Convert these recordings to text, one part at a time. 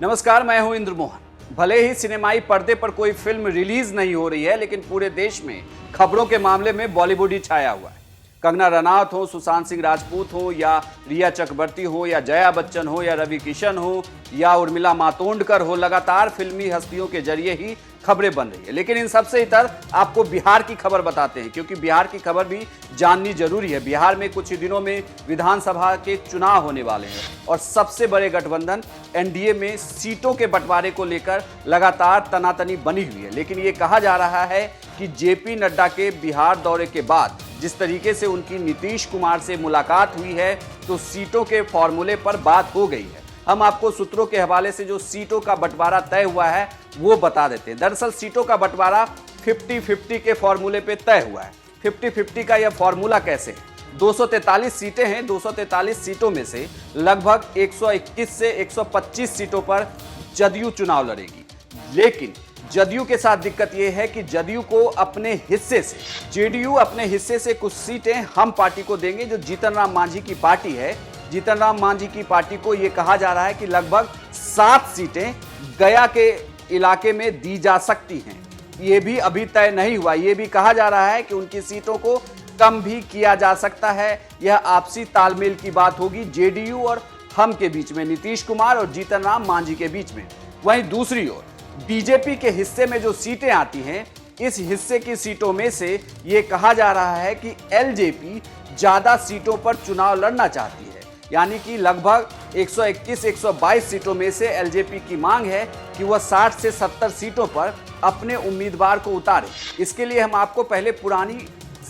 नमस्कार, मैं हूं इंद्र मोहन। भले ही सिनेमाई पर्दे पर कोई फिल्म रिलीज नहीं हो रही है, लेकिन पूरे देश में खबरों के मामले में बॉलीवुड ही छाया हुआ है। कंगना रनौत हो, सुशांत सिंह राजपूत हो, या रिया चक्रवर्ती हो, या जया बच्चन हो, या रवि किशन हो, या उर्मिला मातोंडकर हो, लगातार फिल्मी हस्तियों के जरिए ही खबरें बन रही है। लेकिन इन सबसे इतर आपको बिहार की खबर बताते हैं, क्योंकि बिहार की खबर भी जाननी जरूरी है। बिहार में कुछ ही दिनों में विधानसभा के चुनाव होने वाले हैं और सबसे बड़े गठबंधन एनडीए में सीटों के बंटवारे को लेकर लगातार तनातनी बनी हुई है। लेकिन ये कहा जा रहा है कि जेपी नड्डा के बिहार दौरे के बाद जिस तरीके से उनकी नीतीश कुमार से मुलाकात हुई है, तो सीटों के फॉर्मूले पर बात हो गई है। हम आपको सूत्रों के हवाले से जो सीटों का बंटवारा तय हुआ है वो बता देते हैं। दरअसल सीटों का बंटवारा 50-50 के फॉर्मूले पे तय हुआ है। 50-50 का यह फॉर्मूला कैसे है? 243 सीटें हैं। 243 सीटों में से लगभग 121 से 125 सीटों पर जदयू चुनाव लड़ेगी। लेकिन जदयू के साथ दिक्कत यह है कि जदयू को अपने हिस्से से, जेडीयू अपने हिस्से से कुछ सीटें हम पार्टी को देंगे, जो जीतन राम मांझी की पार्टी है। जीतन राम मांझी की पार्टी को यह कहा जा रहा है कि लगभग 7 सीटें गया के इलाके में दी जा सकती हैं। यह भी अभी तय नहीं हुआ। यह भी कहा जा रहा है कि उनकी सीटों को कम भी किया जा सकता है। यह आपसी तालमेल की बात होगी जेडीयू और हम के बीच में, नीतीश कुमार और जीतन राम मांझी के बीच में। वहीं दूसरी ओर बीजेपी के हिस्से में जो सीटें आती हैं, इस हिस्से की सीटों में से ये कहा जा रहा है कि एलजेपी ज्यादा सीटों पर चुनाव लड़ना चाहती है। यानी कि लगभग 121-122 सीटों में से एलजेपी की मांग है कि वह 60 से 70 सीटों पर अपने उम्मीदवार को उतारे। इसके लिए हम आपको पहले पुरानी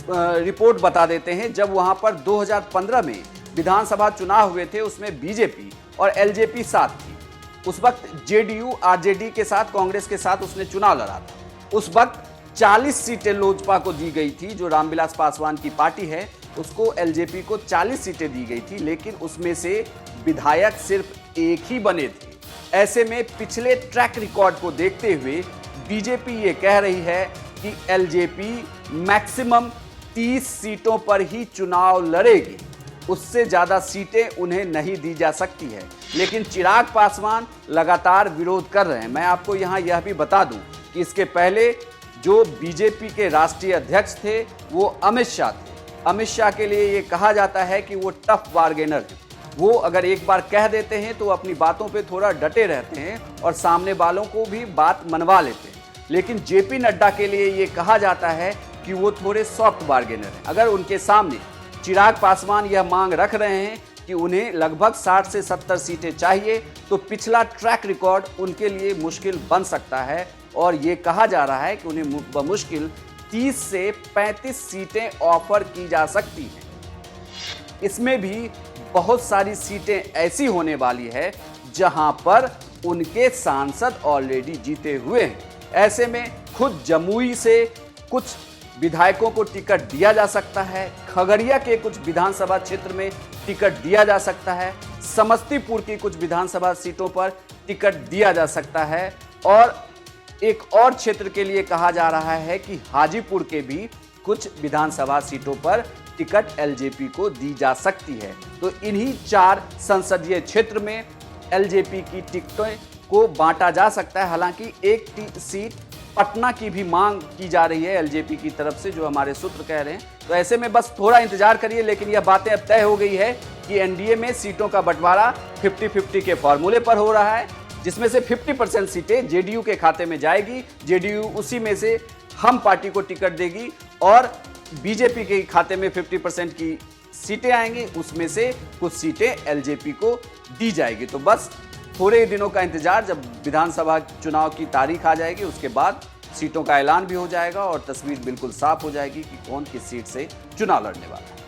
रिपोर्ट बता देते हैं। जब वहां पर 2015 में विधानसभा चुनाव हुए थे, उसमें बीजेपी और एलजेपी साथ थी। उस वक्त जेडीयू आरजेडी के साथ, कांग्रेस के साथ उसने चुनाव लड़ा था। उस वक्त 40 सीटें लोजपा को दी गई थी, जो रामविलास पासवान की पार्टी है, उसको एलजेपी को 40 सीटें दी गई थी। लेकिन उसमें से विधायक सिर्फ एक ही बने थे। ऐसे में पिछले ट्रैक रिकॉर्ड को देखते हुए बीजेपी ये कह रही है कि एलजेपी मैक्सिमम 30 सीटों पर ही चुनाव लड़ेगी, उससे ज्यादा सीटें उन्हें नहीं दी जा सकती है। लेकिन चिराग पासवान लगातार विरोध कर रहे हैं। मैं आपको यहां यह भी बता दूं कि इसके पहले जो बीजेपी के राष्ट्रीय अध्यक्ष थे वो अमित शाह थे। अमित शाह के लिए ये कहा जाता है कि वो टफ बार्गेनर हैं। वो अगर एक बार कह देते हैं तो अपनी बातों पे थोड़ा डटे रहते हैं और सामने वालों को भी बात मनवा लेते हैं। लेकिन जेपी नड्डा के लिए ये कहा जाता है कि वो थोड़े सॉफ्ट बार्गेनर हैं। अगर उनके सामने चिराग पासवान यह मांग रख रहे हैं कि उन्हें लगभग 60 से 70 सीटें चाहिए, तो पिछला ट्रैक रिकॉर्ड उनके लिए मुश्किल बन सकता है। और ये कहा जा रहा है कि उन्हें बमुश्किल 30 से 35 सीटें ऑफर की जा सकती हैं। इसमें भी बहुत सारी सीटें ऐसी होने वाली है जहां पर उनके सांसद ऑलरेडी जीते हुए हैं। ऐसे में खुद जमुई से कुछ विधायकों को टिकट दिया जा सकता है, खगड़िया के कुछ विधानसभा क्षेत्र में टिकट दिया जा सकता है, समस्तीपुर की कुछ विधानसभा सीटों पर टिकट दिया जा सकता है, और एक और क्षेत्र के लिए कहा जा रहा है कि हाजीपुर के भी कुछ विधानसभा सीटों पर टिकट एलजेपी को दी जा सकती है। तो इन्हीं 4 संसदीय क्षेत्र में एलजेपी की टिकटों को बांटा जा सकता है। हालांकि एक सीट पटना की भी मांग की जा रही है एलजेपी की तरफ से, जो हमारे सूत्र कह रहे हैं। तो ऐसे में बस थोड़ा इंतजार करिए। लेकिन यह बातें अब तय हो गई है कि एनडीए में सीटों का बंटवारा 50-50 के फॉर्मूले पर हो रहा है, जिसमें से 50% सीटें जेडीयू के खाते में जाएगी। जेडीयू उसी में से हम पार्टी को टिकट देगी, और बीजेपी के खाते में 50% की सीटें आएंगी, उसमें से कुछ सीटें एलजेपी को दी जाएगी। तो बस थोड़े दिनों का इंतजार। जब विधानसभा चुनाव की तारीख आ जाएगी, उसके बाद सीटों का ऐलान भी हो जाएगा और तस्वीर बिल्कुल साफ हो जाएगी कि कौन किस सीट से चुनाव लड़ने वाला है।